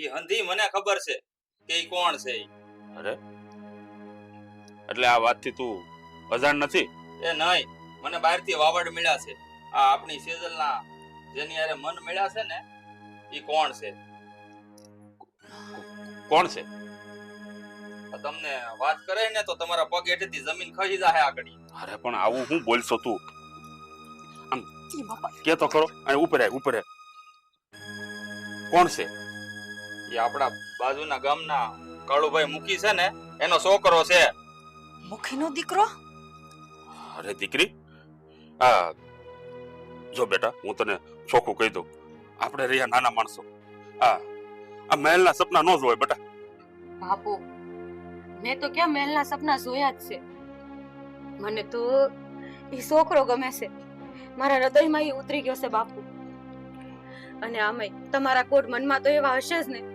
ઈ હંધી મને ખબર છે કે ઈ કોણ છે ઈ. અરે એટલે આ વાતથી તું અજાણ નથી? એ નહીં, મને બહારથી વાવડ મળ્યા છે. આ આપણી સેજલના જેની હારે મન મળ્યા છે ને ઈ કોણ છે? કોણ છે? તમને વાત કરે ને તો તમારા પગ હેઠેથી જમીન ખસી જાય આગળ. અરે પણ આવું હું બોલશો તું? આમ કે તો ખરો. અને ઉપર કોણ છે? એ આપણા બાજુના ગામના કાળુભાઈ મુખી છે ને એનો છોકરો છે. મુખીનો દીકરો? અરે દીકરી, આ જો બેટા, હું તને ચોખ્ખું કહી દઉં, આપણે રહ્યા નાના માણસો. આ મહેલના સપના ન જોય બેટા. બાપુ, મેં તો ક્યાં મહેલના સપના જોયા જ છે. મને તો એ છોકરો ગમે છે. મારા હૃદયમાં એ ઉતરી ગયો છે બાપુ. અને આમે તમારા કોડ મનમાં તો એવા હશે જ ને